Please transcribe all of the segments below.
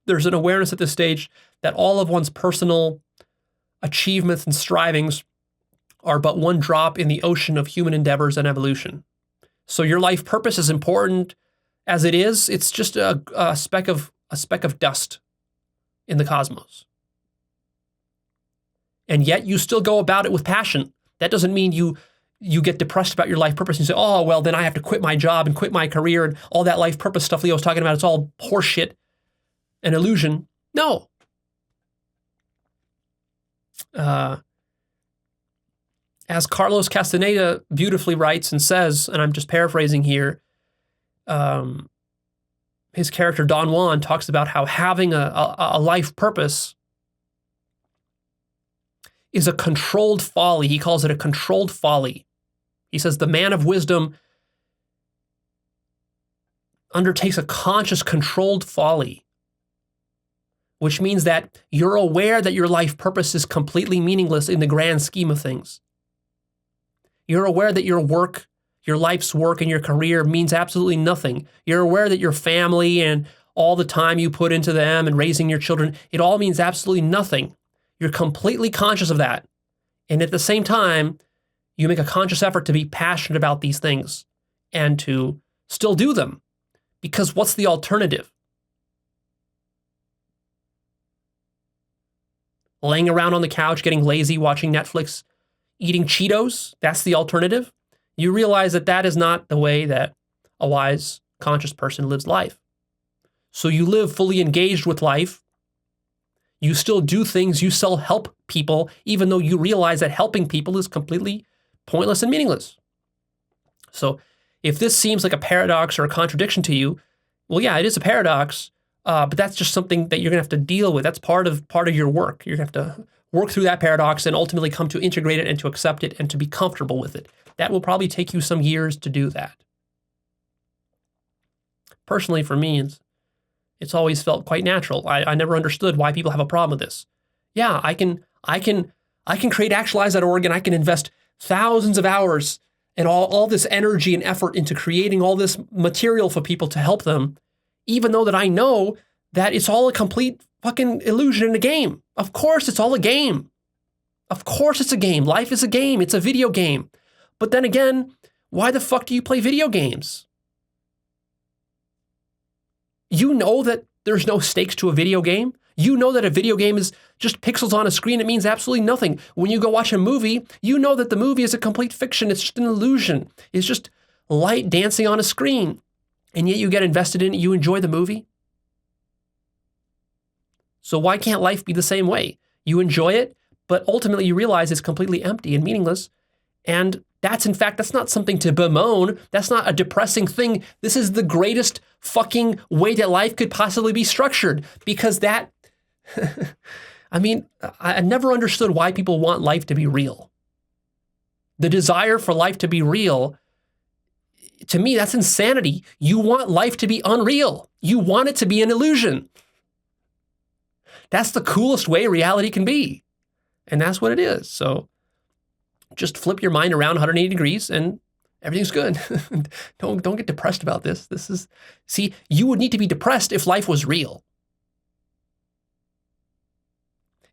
There's an awareness at this stage that all of one's personal achievements and strivings are but one drop in the ocean of human endeavors and evolution. So your life purpose is important as it is. It's just a speck of dust in the cosmos. And yet you still go about it with passion. That doesn't mean you get depressed about your life purpose and you say, oh, well, then I have to quit my job and quit my career and all that life purpose stuff Leo was talking about. It's all horseshit and illusion. No. As Carlos Castaneda beautifully writes and says, and I'm just paraphrasing here, his character Don Juan talks about how having a life purpose is a controlled folly. He calls it a controlled folly. He says the man of wisdom undertakes a conscious controlled folly, which means that you're aware that your life purpose is completely meaningless in the grand scheme of things. You're aware that your work, your life's work and your career means absolutely nothing. You're aware that your family and all the time you put into them and raising your children, it all means absolutely nothing. You're completely conscious of that. And at the same time, you make a conscious effort to be passionate about these things and to still do them. Because what's the alternative? Laying around on the couch, getting lazy, watching Netflix, eating Cheetos, that's the alternative. You realize that that is not the way that a wise, conscious person lives life. So you live fully engaged with life. You still do things, you still help people, even though you realize that helping people is completely pointless and meaningless. So if this seems like a paradox or a contradiction to you, well, yeah, it is a paradox, but that's just something that you're gonna have to deal with. That's part of your work. You're gonna have to work through that paradox and ultimately come to integrate it and to accept it and to be comfortable with it. That will probably take you some years to do that. Personally, for me, it's always felt quite natural. I never understood why people have a problem with this. Yeah, I can create Actualized.org and I can invest thousands of hours and all this energy and effort into creating all this material for people to help them, even though that I know that it's all a complete fucking illusion in a game. Of course it's all a game. Of course it's a game. Life is a game. It's a video game. But then again, why the fuck do you play video games? You know that there's no stakes to a video game. You know that a video game is just pixels on a screen. It means absolutely nothing. When you go watch a movie, you know that the movie is a complete fiction. It's just an illusion. It's just light dancing on a screen. And yet you get invested in it. You enjoy the movie. So why can't life be the same way? You enjoy it, but ultimately you realize it's completely empty and meaningless. And that's not something to bemoan. That's not a depressing thing. This is the greatest fucking way that life could possibly be structured, because that, I mean, I never understood why people want life to be real. The desire for life to be real, to me, that's insanity. You want life to be unreal. You want it to be an illusion. That's the coolest way reality can be. And that's what it is. So just flip your mind around 180 degrees and everything's good. Don't get depressed about this. See, you would need to be depressed if life was real.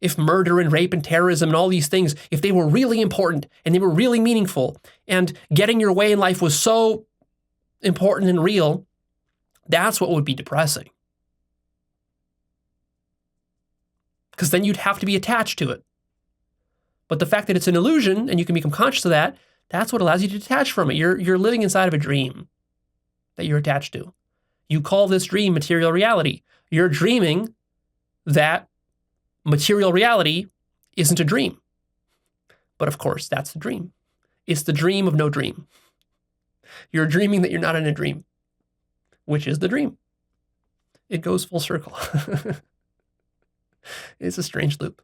If murder and rape and terrorism and all these things, if they were really important and they were really meaningful and getting your way in life was so important and real, that's what would be depressing. Because then you'd have to be attached to it. But the fact that it's an illusion and you can become conscious of that, that's what allows you to detach from it. You're living inside of a dream that you're attached to. You call this dream material reality. You're dreaming that material reality isn't a dream. But of course, that's the dream. It's the dream of no dream. You're dreaming that you're not in a dream, which is the dream. It goes full circle. It's a strange loop.